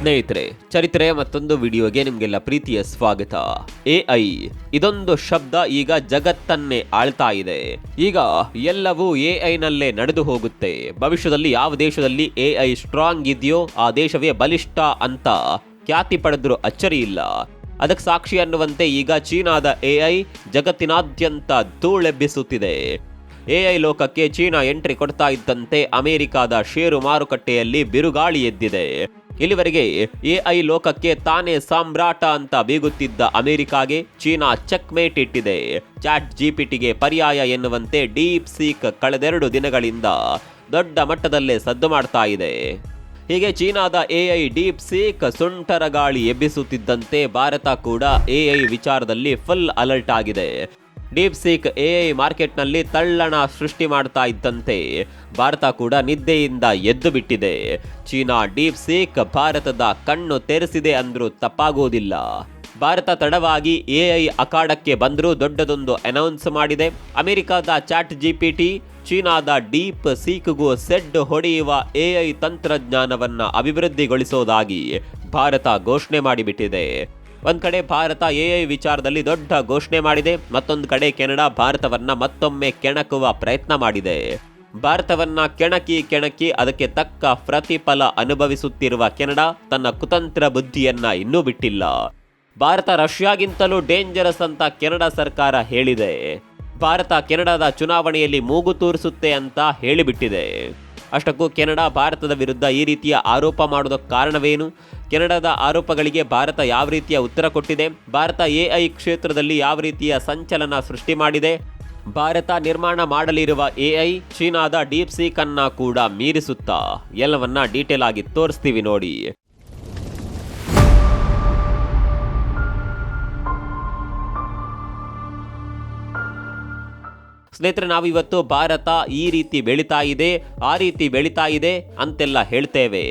ಸ್ನೇಹಿತರೆ, ಚರಿತ್ರೆಯ ಮತ್ತೊಂದು ವಿಡಿಯೋಗೆ ನಿಮಗೆಲ್ಲ ಪ್ರೀತಿಯ ಸ್ವಾಗತ. ಎಐ ಇದೊಂದು ಶಬ್ದ ಈಗ ಜಗತ್ತನ್ನೇ ಆಳ್ತಾ ಇದೆ. ಈಗ ಎಲ್ಲವೂ ಎಐ ನಲ್ಲೇ ನಡೆದು ಹೋಗುತ್ತೆ. ಭವಿಷ್ಯದಲ್ಲಿ ಯಾವ ದೇಶದಲ್ಲಿ ಎಐ ಸ್ಟ್ರಾಂಗ್ ಇದೆಯೋ ಆ ದೇಶವೇ ಬಲಿಷ್ಠ ಅಂತ ಖ್ಯಾತಿ ಪಡೆದ್ರು ಅಚ್ಚರಿ ಇಲ್ಲ. ಅದಕ್ಕೆ ಸಾಕ್ಷಿ ಅನ್ನುವಂತೆ ಈಗ ಚೀನಾದ ಎಐ ಜಗತ್ತಿನಾದ್ಯಂತ ಧೂಳೆಬ್ಬಿಸುತ್ತಿದೆ. ಎಐ ಲೋಕಕ್ಕೆ ಚೀನಾ ಎಂಟ್ರಿ ಕೊಡ್ತಾ ಇದ್ದಂತೆ ಅಮೆರಿಕಾದ ಷೇರು ಮಾರುಕಟ್ಟೆಯಲ್ಲಿ ಬಿರುಗಾಳಿ ಎದ್ದಿದೆ. ಇಲ್ಲಿವರೆಗೆ ಎಐ ಲೋಕಕ್ಕೆ ತಾನೇ ಸಾಮ್ರಾಟ ಅಂತ ಬೀಗುತ್ತಿದ್ದ ಅಮೆರಿಕಾಗೆ ಚೀನಾ ಚೆಕ್ ಮೇಟ್ ಇಟ್ಟಿದೆ. ಚಾಟ್ ಜಿಪಿಟಿಗೆ ಪರ್ಯಾಯ ಎನ್ನುವಂತೆ ಡೀಪ್ ಸೀಕ್ ಕಳೆದೆರಡು ದಿನಗಳಿಂದ ದೊಡ್ಡ ಮಟ್ಟದಲ್ಲೇ ಸದ್ದು ಮಾಡ್ತಾ ಇದೆ. ಹೀಗೆ ಚೀನಾದ ಎಐ ಡೀಪ್ ಸೀಕ್ ಸುಂಟರ ಗಾಳಿ ಎಬ್ಬಿಸುತ್ತಿದ್ದಂತೆ ಭಾರತ ಕೂಡ ಎಐ ವಿಚಾರದಲ್ಲಿ ಫುಲ್ ಅಲರ್ಟ್ ಆಗಿದೆ. ಡೀಪ್ ಸೀಕ್ ಎಐ ಮಾರ್ಕೆಟ್ನಲ್ಲಿ ತಳ್ಳಣ ಸೃಷ್ಟಿ ಮಾಡ್ತಾ ಇದ್ದಂತೆ ಭಾರತ ಕೂಡ ನಿದ್ದೆಯಿಂದ ಎದ್ದು ಬಿಟ್ಟಿದೆ. ಚೀನಾ ಡೀಪ್ ಸೀಕ್ ಭಾರತದ ಕಣ್ಣು ತೆರೆಸಿದೆ ಅಂದ್ರೂ ತಪ್ಪಾಗೋದಿಲ್ಲ. ಭಾರತ ತಡವಾಗಿ ಎಐ ಅಖಾಡಕ್ಕೆ ಬಂದರೂ ದೊಡ್ಡದೊಂದು ಅನೌನ್ಸ್ ಮಾಡಿದೆ. ಅಮೆರಿಕದ ಚಾಟ್ ಜಿಪಿಟಿ ಚೀನಾದ ಡೀಪ್ ಸೀಕ್ಗೂ ಸೆಡ್ ಹೊಡೆಯುವ ಎಐ ತಂತ್ರಜ್ಞಾನವನ್ನ ಅಭಿವೃದ್ಧಿಗೊಳಿಸೋದಾಗಿ ಭಾರತ ಘೋಷಣೆ ಮಾಡಿಬಿಟ್ಟಿದೆ. ಒಂದ್ ಕಡೆ ಭಾರತ ಎಐ ವಿಚಾರದಲ್ಲಿ ದೊಡ್ಡ ಘೋಷಣೆ ಮಾಡಿದೆ, ಮತ್ತೊಂದು ಕಡೆ ಕೆನಡಾ ಭಾರತವನ್ನ ಮತ್ತೊಮ್ಮೆ ಕೆಣಕುವ ಪ್ರಯತ್ನ ಮಾಡಿದೆ. ಭಾರತವನ್ನ ಕೆಣಕಿ ಅದಕ್ಕೆ ತಕ್ಕ ಪ್ರತಿಫಲ ಅನುಭವಿಸುತ್ತಿರುವ ಕೆನಡಾ ತನ್ನ ಕುತಂತ್ರ ಬುದ್ಧಿಯನ್ನ ಇನ್ನೂ ಬಿಟ್ಟಿಲ್ಲ. ಭಾರತ ರಷ್ಯಾಗಿಂತಲೂ ಡೇಂಜರಸ್ ಅಂತ ಕೆನಡಾ ಸರ್ಕಾರ ಹೇಳಿದೆ. ಭಾರತ ಕೆನಡಾದ ಚುನಾವಣೆಯಲ್ಲಿ ಮೂಗು ತೂರಿಸುತ್ತೆ ಅಂತ ಹೇಳಿಬಿಟ್ಟಿದೆ. ಅಷ್ಟಕ್ಕೂ ಕೆನಡಾ ಭಾರತದ ವಿರುದ್ಧ ಈ ರೀತಿಯ ಆರೋಪ ಮಾಡೋದಕ್ಕೆ ಕಾರಣವೇನು? ಕೆನಡಾದ ಆರೋಪಗಳಿಗೆ ಭಾರತ ಯಾವ ರೀತಿಯ ಉತ್ತರ ಕೊಟ್ಟಿದೆ? ಭಾರತ ಎಐ ಕ್ಷೇತ್ರದಲ್ಲಿ ಯಾವ ರೀತಿಯ ಸಂಚಲನ ಸೃಷ್ಟಿ ಮಾಡಿದೆ? ಭಾರತ ನಿರ್ಮಾಣ ಮಾಡಲಿರುವ ಎಐ ಚೀನಾದ ಡೀಪ್ ಸೀಕ್ ಅನ್ನ ಕೂಡ ಮೀರಿಸುತ್ತಾ? ಎಲ್ಲವನ್ನ ಡೀಟೇಲ್ ಆಗಿ ತೋರಿಸ್ತೀವಿ ನೋಡಿ. ಸ್ನೇಹಿತರೆ, ನಾವಿವತ್ತು ಭಾರತ ಈ ರೀತಿ ಬೆಳೀತಾ ಇದೆ, ಆ ರೀತಿ ಬೆಳೀತಾ ಇದೆ ಅಂತೆಲ್ಲ ಹೇಳ್ತೇವೆ.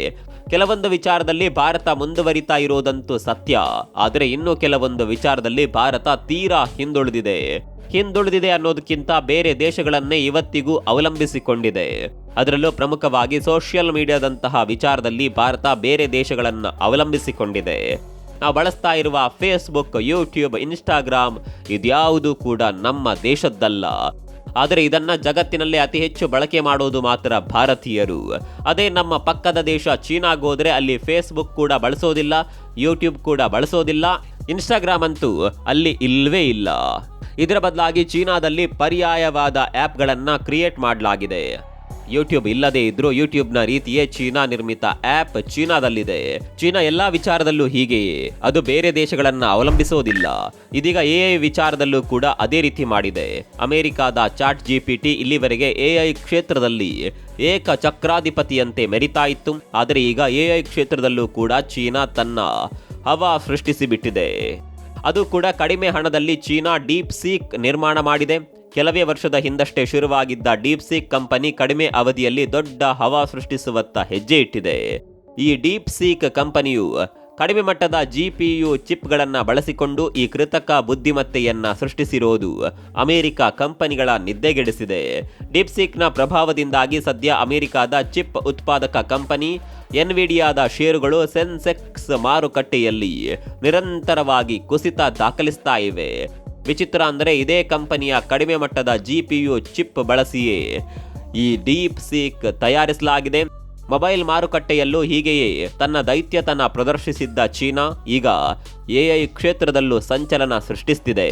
ಕೆಲವೊಂದು ವಿಚಾರದಲ್ಲಿ ಭಾರತ ಮುಂದುವರಿತಾ ಇರೋದಂತೂ ಸತ್ಯ. ಆದರೆ ಇನ್ನು ಕೆಲವೊಂದು ವಿಚಾರದಲ್ಲಿ ಭಾರತ ತೀರಾ ಹಿಂದುಳಿದಿದೆ ಅನ್ನೋದಕ್ಕಿಂತ ಬೇರೆ ದೇಶಗಳನ್ನೇ ಇವತ್ತಿಗೂ ಅವಲಂಬಿಸಿಕೊಂಡಿದೆ. ಅದರಲ್ಲೂ ಪ್ರಮುಖವಾಗಿ ಸೋಷಿಯಲ್ ಮೀಡಿಯಾದಂತಹ ವಿಚಾರದಲ್ಲಿ ಭಾರತ ಬೇರೆ ದೇಶಗಳನ್ನು ಅವಲಂಬಿಸಿಕೊಂಡಿದೆ. ನಾವು ಬಳಸ್ತಾ ಇರುವ ಫೇಸ್ಬುಕ್, ಯೂಟ್ಯೂಬ್, ಇನ್ಸ್ಟಾಗ್ರಾಮ್ ಇದ್ಯಾವುದು ಕೂಡ ನಮ್ಮ ದೇಶದ್ದಲ್ಲ. ಆದರೆ ಇದನ್ನ ಜಗತ್ತಿನಲ್ಲೇ ಅತಿ ಹೆಚ್ಚು ಬಳಕೆ ಮಾಡೋದು ಮಾತ್ರ ಭಾರತೀಯರು. ಅದೇ ನಮ್ಮ ಪಕ್ಕದ ದೇಶ ಚೀನಾಗೋದ್ರೆ ಅಲ್ಲಿ ಫೇಸ್ಬುಕ್ ಕೂಡ ಬಳಸೋದಿಲ್ಲ, ಯೂಟ್ಯೂಬ್ ಕೂಡ ಬಳಸೋದಿಲ್ಲ, ಇನ್ಸ್ಟಾಗ್ರಾಮ್ ಅಂತೂ ಅಲ್ಲಿ ಇಲ್ವೇ ಇಲ್ಲ. ಇದರ ಬದಲಾಗಿ ಚೀನಾದಲ್ಲಿ ಪರ್ಯಾಯವಾದ ಆ್ಯಪ್ಗಳನ್ನು ಕ್ರಿಯೇಟ್ ಮಾಡಲಾಗಿದೆ. ಯೂಟ್ಯೂಬ್ ಇಲ್ಲದೇ ಇದ್ರೂ ಯೂಟ್ಯೂಬ್ನ ರೀತಿಯೇ ಚೀನಾ ನಿರ್ಮಿತ ಆ್ಯಪ್ ಚೀನಾದಲ್ಲಿದೆ. ಚೀನಾ ಎಲ್ಲಾ ವಿಚಾರದಲ್ಲೂ ಹೀಗೆಯೇ, ಅದು ಬೇರೆ ದೇಶಗಳನ್ನ ಅವಲಂಬಿಸೋದಿಲ್ಲ. ಇದೀಗ ಎಐ ವಿಚಾರದಲ್ಲೂ ಕೂಡ ಅದೇ ರೀತಿ ಮಾಡಿದೆ. ಅಮೆರಿಕಾದ ಚಾಟ್ ಜಿಪಿಟಿ ಇಲ್ಲಿವರೆಗೆ ಎಐ ಕ್ಷೇತ್ರದಲ್ಲಿ ಏಕ ಚಕ್ರಾಧಿಪತಿಯಂತೆ ಮೆರಿತಾ ಇತ್ತು. ಆದರೆ ಈಗ ಎಐ ಕ್ಷೇತ್ರದಲ್ಲೂ ಕೂಡ ಚೀನಾ ತನ್ನ ಹವಾ ಸೃಷ್ಟಿಸಿಬಿಟ್ಟಿದೆ. ಅದು ಕೂಡ ಕಡಿಮೆ ಹಣದಲ್ಲಿ ಚೀನಾ ಡೀಪ್ ಸೀಕ್ ನಿರ್ಮಾಣ ಮಾಡಿದೆ. ಕೆಲವೇ ವರ್ಷದ ಹಿಂದಷ್ಟೇ ಶುರುವಾಗಿದ್ದ ಡೀಪ್ ಸೀಕ್ ಕಂಪನಿ ಕಡಿಮೆ ಅವಧಿಯಲ್ಲಿ ದೊಡ್ಡ ಹವಾ ಸೃಷ್ಟಿಸುವತ್ತ ಹೆಜ್ಜೆ ಇಟ್ಟಿದೆ. ಈ ಡೀಪ್ ಸೀಕ್ ಕಂಪನಿಯು ಕಡಿಮೆ ಮಟ್ಟದ ಜಿಪಿಯು ಚಿಪ್ಗಳನ್ನು ಬಳಸಿಕೊಂಡು ಈ ಕೃತಕ ಬುದ್ಧಿಮತ್ತೆಯನ್ನ ಸೃಷ್ಟಿಸಿರೋದು ಅಮೆರಿಕ ಕಂಪನಿಗಳ ನಿದ್ದೆಗೆಡಿಸಿದೆ. ಡೀಪ್ ಸೀಕ್ನ ಪ್ರಭಾವದಿಂದಾಗಿ ಸದ್ಯ ಅಮೆರಿಕದ ಚಿಪ್ ಉತ್ಪಾದಕ ಕಂಪನಿ ಎನ್ವಿಡಿಯಾದ ಷೇರುಗಳು ಸೆನ್ಸೆಕ್ಸ್ ಮಾರುಕಟ್ಟೆಯಲ್ಲಿ ನಿರಂತರವಾಗಿ ಕುಸಿತ ದಾಖಲಿಸ್ತಾ ಇವೆ. ವಿಚಿತ್ರ ಅಂದರೆ ಇದೇ ಕಂಪನಿಯ ಕಡಿಮೆ ಮಟ್ಟದ ಜಿಪಿಯು ಚಿಪ್ ಬಳಸಿಯೇ ಈ ಡೀಪ್ ಸೀಕ್ ತಯಾರಿಸಲಾಗಿದೆ. ಮೊಬೈಲ್ ಮಾರುಕಟ್ಟೆಯಲ್ಲೂ ಹೀಗೆಯೇ ತನ್ನ ದೈತ್ಯತನ ಪ್ರದರ್ಶಿಸಿದ್ದ ಚೀನಾ ಈಗ ಎಐ ಕ್ಷೇತ್ರದಲ್ಲೂ ಸಂಚಲನ ಸೃಷ್ಟಿಸುತ್ತಿದೆ.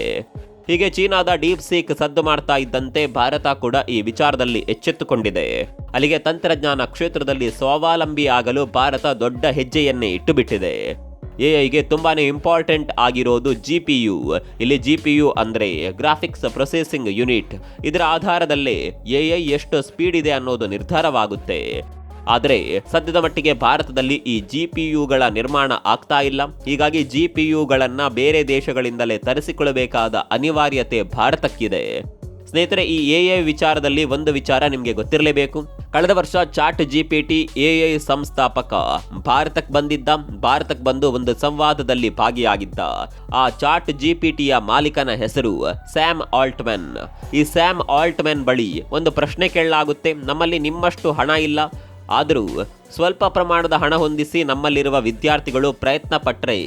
ಹೀಗೆ ಚೀನಾದ ಡೀಪ್ ಸೀಕ್ ಸದ್ದು ಮಾಡ್ತಾ ಇದ್ದಂತೆ ಭಾರತ ಕೂಡ ಈ ವಿಚಾರದಲ್ಲಿ ಎಚ್ಚೆತ್ತುಕೊಂಡಿದೆ. ಅಲ್ಲಿಗೆ ತಂತ್ರಜ್ಞಾನ ಕ್ಷೇತ್ರದಲ್ಲಿ ಸ್ವಾವಲಂಬಿ ಆಗಲು ಭಾರತ ದೊಡ್ಡ ಹೆಜ್ಜೆಯನ್ನೇ ಇಟ್ಟುಬಿಟ್ಟಿದೆ. ಎಐಗೆ ತುಂಬಾನೇ ಇಂಪಾರ್ಟೆಂಟ್ ಆಗಿರೋದು ಜಿಪಿಯು. ಇಲ್ಲಿ ಜಿಪಿಯು ಅಂದ್ರೆ ಗ್ರಾಫಿಕ್ಸ್ ಪ್ರೊಸೆಸಿಂಗ್ ಯೂನಿಟ್. ಇದರ ಆಧಾರದಲ್ಲೇ ಎಐ ಎಷ್ಟು ಸ್ಪೀಡ್ ಇದೆ ಅನ್ನೋದು ನಿರ್ಧಾರವಾಗುತ್ತೆ. ಆದರೆ ಸದ್ಯದ ಮಟ್ಟಿಗೆ ಭಾರತದಲ್ಲಿ ಈ ಜಿಪಿಯುಗಳ ನಿರ್ಮಾಣ ಆಗ್ತಾ ಇಲ್ಲ. ಹೀಗಾಗಿ ಜಿಪಿಯುಗಳನ್ನ ಬೇರೆ ದೇಶಗಳಿಂದಲೇ ತರಿಸಿಕೊಳ್ಳಬೇಕಾದ ಅನಿವಾರ್ಯತೆ ಭಾರತಕ್ಕಿದೆ. ಸ್ನೇಹಿತರೆ, ಈ ಎಐ ವಿಚಾರದಲ್ಲಿ ಒಂದು ವಿಚಾರ ನಿಮಗೆ ಗೊತ್ತಿರಲೇಬೇಕು. ಕಳೆದ ವರ್ಷ ಚಾಟ್ ಜಿಪಿಟಿ ಎಐ ಸಂಸ್ಥಾಪಕ ಭಾರತಕ್ಕೆ ಬಂದು ಒಂದು ಸಂವಾದದಲ್ಲಿ ಭಾಗಿಯಾಗಿದ್ದ. ಆ ಚಾಟ್ ಜಿಪಿಟಿಯ ಮಾಲೀಕನ ಹೆಸರು ಸ್ಯಾಮ್ ಆಲ್ಟ್ಮನ್. ಈ ಸ್ಯಾಮ್ ಆಲ್ಟ್ಮನ್ ಬಳಿ ಒಂದು ಪ್ರಶ್ನೆ ಕೇಳಲಾಗುತ್ತೆ, ನಮ್ಮಲ್ಲಿ ನಿಮ್ಮಷ್ಟು ಹಣ ಇಲ್ಲ, ಆದರೂ ಸ್ವಲ್ಪ ಪ್ರಮಾಣದ ಹಣ ಹೊಂದಿಸಿ ನಮ್ಮಲ್ಲಿರುವ ವಿದ್ಯಾರ್ಥಿಗಳು ಪ್ರಯತ್ನ ಪಟ್ಟರೆ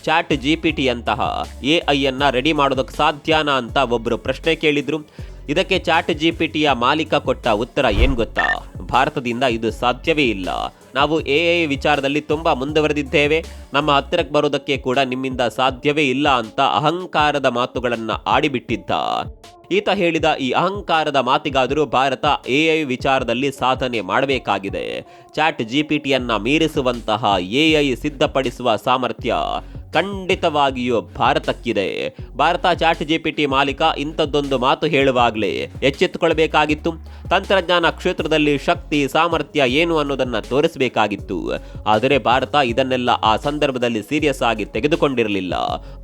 ಚಾಟ್ ಜಿಪಿಟಿಯಂತಹ AI ಅನ್ನ ರೆಡಿ ಮಾಡೋದಕ್ಕೆ ಸಾಧ್ಯನಾ ಅಂತ ಒಬ್ಬರು ಪ್ರಶ್ನೆ ಕೇಳಿದ್ರು. ಇದಕ್ಕೆ ಚಾಟ್ ಜಿಪಿಟಿಯ ಮಾಲೀಕ ಕೊಟ್ಟ ಉತ್ತರ ಏನ್ ಗೊತ್ತಾ? ಭಾರತದಿಂದ ಇದು ಸಾಧ್ಯವೇ ಇಲ್ಲ. ನಾವು AI ವಿಚಾರದಲ್ಲಿ ತುಂಬಾ ಮುಂದುವರೆದಿದ್ದೇವೆ, ನಮ್ಮ ಹತ್ತಿರಕ್ಕೆ ಬರೋದಕ್ಕೆ ಕೂಡ ನಿಮ್ಮಿಂದ ಸಾಧ್ಯವೇ ಇಲ್ಲ ಅಂತ ಅಹಂಕಾರದ ಮಾತುಗಳನ್ನ ಆಡಿಬಿಟ್ಟಿದ್ದ. ಈತ ಹೇಳಿದ ಈ ಅಹಂಕಾರದ ಮಾತಿಗಾದರೂ ಭಾರತ AI ವಿಚಾರದಲ್ಲಿ ಸಾಧನೆ ಮಾಡಬೇಕಾಗಿದೆ. ಚಾಟ್ ಜಿಪಿಟಿಯನ್ನ ಮೀರಿಸುವಂತಹ AI ಸಿದ್ಧಪಡಿಸುವ ಸಾಮರ್ಥ್ಯ ಖಂಡಿತವಾಗಿಯೂ ಭಾರತಕ್ಕಿದೆ. ಭಾರತ ಚಾಟ್ ಜಿಪಿಟಿ ಮಾಲೀಕ ಇಂಥದ್ದೊಂದು ಮಾತು ಹೇಳುವಾಗಲೇ ಎಚ್ಚೆತ್ತುಕೊಳ್ಬೇಕಾಗಿತ್ತು. ತಂತ್ರಜ್ಞಾನ ಕ್ಷೇತ್ರದಲ್ಲಿ ಶಕ್ತಿ ಸಾಮರ್ಥ್ಯ ಏನು ಅನ್ನೋದನ್ನ ತೋರಿಸಬೇಕಾಗಿತ್ತು. ಆದರೆ ಭಾರತ ಇದನ್ನೆಲ್ಲ ಆ ಸಂದರ್ಭದಲ್ಲಿ ಸೀರಿಯಸ್ ಆಗಿ ತೆಗೆದುಕೊಂಡಿರಲಿಲ್ಲ.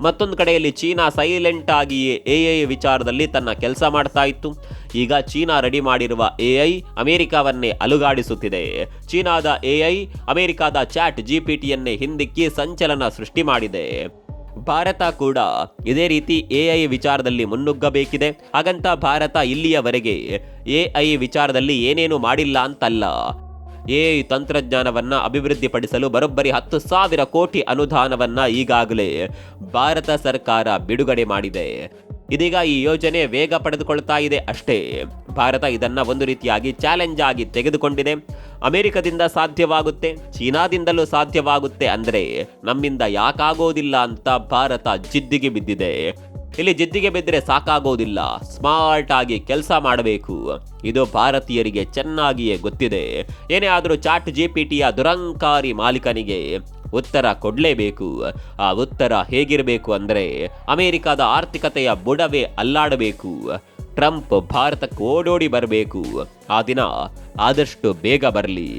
ಮತ್ತೊಂದು ಕಡೆಯಲ್ಲಿ ಚೀನಾ ಸೈಲೆಂಟ್ ಆಗಿಯೇ AI ವಿಚಾರದಲ್ಲಿ ತನ್ನ ಕೆಲಸ ಮಾಡ್ತಾ ಇತ್ತು. ಈಗ ಚೀನಾ ರೆಡಿ ಮಾಡಿರುವ AI ಅಮೆರಿಕವನ್ನೇ ಅಲುಗಾಡಿಸುತ್ತಿದೆ. ಚೀನಾದ AI ಅಮೆರಿಕದ ಚಾಟ್ ಜಿಪಿಟಿಯನ್ನೇ ಹಿಂದಿಕ್ಕಿ ಸಂಚಲನ ಸೃಷ್ಟಿ ಮಾಡಿದೆ. ಭಾರತ ಕೂಡ ಇದೇ ರೀತಿ AI ವಿಚಾರದಲ್ಲಿ ಮುನ್ನುಗ್ಗಬೇಕಿದೆ. ಹಾಗಂತ ಭಾರತ ಇಲ್ಲಿಯವರೆಗೆ AI ವಿಚಾರದಲ್ಲಿ ಏನೇನು ಮಾಡಿಲ್ಲ ಅಂತಲ್ಲ. AI ತಂತ್ರಜ್ಞಾನವನ್ನ ಅಭಿವೃದ್ಧಿಪಡಿಸಲು ಬರೋಬ್ಬರಿ 10,000 ಕೋಟಿ ಅನುದಾನವನ್ನ ಈಗಾಗಲೇ ಭಾರತ ಸರ್ಕಾರ ಬಿಡುಗಡೆ ಮಾಡಿದೆ. ಇದೀಗ ಈ ಯೋಜನೆ ವೇಗ ಪಡೆದುಕೊಳ್ತಾ ಇದೆ ಅಷ್ಟೇ. ಭಾರತ ಇದನ್ನ ಒಂದು ರೀತಿಯಾಗಿ ಚಾಲೆಂಜ್ ಆಗಿ ತೆಗೆದುಕೊಂಡಿದೆ. ಅಮೆರಿಕದಿಂದ ಸಾಧ್ಯವಾಗುತ್ತೆ, ಚೀನಾದಿಂದಲೂ ಸಾಧ್ಯವಾಗುತ್ತೆ ಅಂದ್ರೆ ನಮ್ಮಿಂದ ಯಾಕಾಗೋದಿಲ್ಲ ಅಂತ ಭಾರತ ಜಿದ್ದಿಗೆ ಬಿದ್ದಿದೆ. ಇಲ್ಲಿ ಜಿದ್ದಿಗೆ ಬಿದ್ದರೆ ಸಾಕಾಗೋದಿಲ್ಲ, ಸ್ಮಾರ್ಟ್ ಆಗಿ ಕೆಲಸ ಮಾಡಬೇಕು. ಇದು ಭಾರತೀಯರಿಗೆ ಚೆನ್ನಾಗಿಯೇ ಗೊತ್ತಿದೆ. ಏನೇ ಆದರೂ ಚಾಟ್ ಜಿಪಿಟಿಯ ದುರಂಕಾರಿ ಮಾಲೀಕನಿಗೆ ಉತ್ತರ ಕೊಡಲೇಬೇಕು. ಆ ಉತ್ತರ ಹೇಗಿರಬೇಕು ಅಂದರೆ ಅಮೆರಿಕದ ಆರ್ಥಿಕತೆಯ ಬುಡವೇ ಅಲ್ಲಾಡಬೇಕು. ಟ್ರಂಪ್ ಭಾರತಕ್ಕೆ ಓಡೋಡಿ ಬರಬೇಕು. ಆ ದಿನ ಆದಷ್ಟು ಬೇಗ ಬರಲಿ.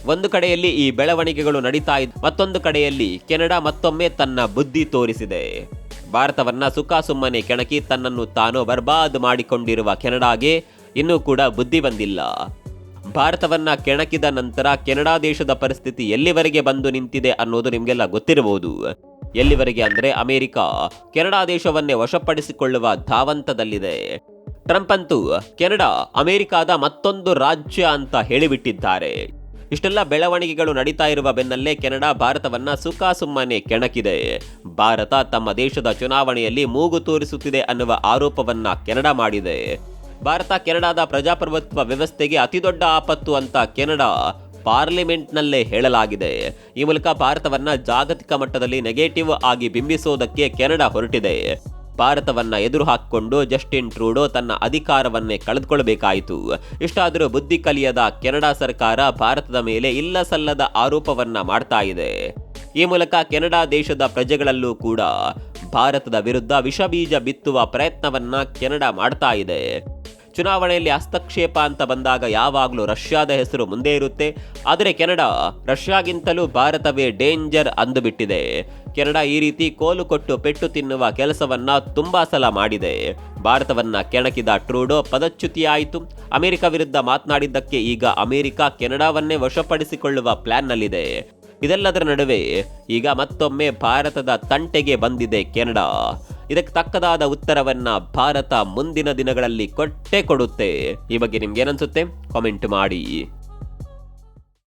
ಒಂದು ಕಡೆಯಲ್ಲಿ ಈ ಬೆಳವಣಿಗೆಗಳು ನಡೀತಾ ಇದ್ದು, ಮತ್ತೊಂದು ಕಡೆಯಲ್ಲಿ ಕೆನಡಾ ಮತ್ತೊಮ್ಮೆ ತನ್ನ ಬುದ್ಧಿ ತೋರಿಸಿದೆ. ಭಾರತವನ್ನ ಸುಮ್ಮನೆ ಕೆಣಕಿ ತನ್ನನ್ನು ತಾನು ಬರ್ಬಾದ್ ಮಾಡಿಕೊಂಡಿರುವ ಕೆನಡಾಗೆ ಇನ್ನೂ ಕೂಡ ಬುದ್ಧಿ ಬಂದಿಲ್ಲ. ಭಾರತವನ್ನ ಕೆಣಕಿದ ನಂತರ ಕೆನಡಾ ದೇಶದ ಪರಿಸ್ಥಿತಿ ಎಲ್ಲಿವರೆಗೆ ಬಂದು ನಿಂತಿದೆ ಅನ್ನೋದು ನಿಮಗೆಲ್ಲ ಗೊತ್ತಿರಬಹುದು. ಎಲ್ಲಿವರೆಗೆ ಅಂದ್ರೆ ಅಮೆರಿಕ ಕೆನಡಾ ದೇಶವನ್ನೇ ವಶಪಡಿಸಿಕೊಳ್ಳುವ ಧಾವಂತದಲ್ಲಿದೆ. ಟ್ರಂಪ್ ಅಂತೂ ಕೆನಡಾ ಅಮೆರಿಕಾದ ಮತ್ತೊಂದು ರಾಜ್ಯ ಅಂತ ಹೇಳಿಬಿಟ್ಟಿದ್ದಾರೆ. ಇಷ್ಟೆಲ್ಲ ಬೆಳವಣಿಗೆಗಳು ನಡೀತಾ ಇರುವ ಬೆನ್ನಲ್ಲೇ ಕೆನಡಾ ಭಾರತವನ್ನ ಸುಮ್ಮನೆ ಕೆಣಕಿದೆ. ಭಾರತ ತಮ್ಮ ದೇಶದ ಚುನಾವಣೆಯಲ್ಲಿ ಮೂಗು ತೋರಿಸುತ್ತಿದೆ ಅನ್ನುವ ಆರೋಪವನ್ನ ಕೆನಡಾ ಮಾಡಿದೆ. ಭಾರತ ಕೆನಡಾದ ಪ್ರಜಾಪ್ರಭುತ್ವ ವ್ಯವಸ್ಥೆಗೆ ಅತಿದೊಡ್ಡ ಆಪತ್ತು ಅಂತ ಕೆನಡಾ ಪಾರ್ಲಿಮೆಂಟ್ನಲ್ಲೇ ಹೇಳಲಾಗಿದೆ. ಈ ಮೂಲಕ ಭಾರತವನ್ನ ಜಾಗತಿಕ ಮಟ್ಟದಲ್ಲಿ ನೆಗೆಟಿವ್ ಆಗಿ ಬಿಂಬಿಸೋದಕ್ಕೆ ಕೆನಡಾ ಹೊರಟಿದೆ. ಭಾರತವನ್ನ ಎದುರು ಹಾಕಿಕೊಂಡು ಜಸ್ಟಿನ್ ಟ್ರೂಡೋ ತನ್ನ ಅಧಿಕಾರವನ್ನೇ ಕಳೆದುಕೊಳ್ಳಬೇಕಾಯಿತು. ಇಷ್ಟಾದರೂ ಬುದ್ಧಿ ಕಲಿಯದ ಕೆನಡಾ ಸರ್ಕಾರ ಭಾರತದ ಮೇಲೆ ಇಲ್ಲ ಸಲ್ಲದ ಆರೋಪವನ್ನ ಮಾಡ್ತಾ ಇದೆ. ಈ ಮೂಲಕ ಕೆನಡಾ ದೇಶದ ಪ್ರಜೆಗಳಲ್ಲೂ ಕೂಡ ಭಾರತದ ವಿರುದ್ಧ ವಿಷಬೀಜ ಬಿತ್ತುವ ಪ್ರಯತ್ನವನ್ನ ಕೆನಡಾ ಮಾಡ್ತಾ ಇದೆ. ಚುನಾವಣೆಯಲ್ಲಿ ಹಸ್ತಕ್ಷೇಪ ಅಂತ ಬಂದಾಗ ಯಾವಾಗಲೂ ರಷ್ಯಾದ ಹೆಸರು ಮುಂದೆ ಇರುತ್ತೆ. ಆದರೆ ಕೆನಡಾ ರಷ್ಯಾಗಿಂತಲೂ ಭಾರತವೇ ಡೇಂಜರ್ ಅಂದುಬಿಟ್ಟಿದೆ. ಕೆನಡಾ ಈ ರೀತಿ ಕೋಲು ಕೊಟ್ಟು ಪೆಟ್ಟು ತಿನ್ನುವ ಕೆಲಸವನ್ನ ತುಂಬಾ ಸಲ ಮಾಡಿದೆ. ಭಾರತವನ್ನ ಕೆಣಕಿದ ಟ್ರೂಡೋ ಪದಚ್ಯುತಿಯಾಯಿತು. ಅಮೆರಿಕ ವಿರುದ್ಧ ಮಾತನಾಡಿದ್ದಕ್ಕೆ ಈಗ ಅಮೆರಿಕ ಕೆನಡಾವನ್ನೇ ವಶಪಡಿಸಿಕೊಳ್ಳುವ ಪ್ಲಾನ್ನಲ್ಲಿದೆ. ಇದೆಲ್ಲದರ ನಡುವೆ ಈಗ ಮತ್ತೊಮ್ಮೆ ಭಾರತದ ತಂಟೆಗೆ ಬಂದಿದೆ ಕೆನಡಾ. ಇದಕ್ಕೆ ತಕ್ಕದಾದ ಉತ್ತರವನ್ನ ಭಾರತ ಮುಂದಿನ ದಿನಗಳಲ್ಲಿ ಕೊಟ್ಟೇ ಕೊಡುತ್ತೆ. ಈ ಬಗ್ಗೆ ನಿಮ್ಗೆ ಏನನ್ಸುತ್ತೆ? ಕಾಮೆಂಟ್ ಮಾಡಿ.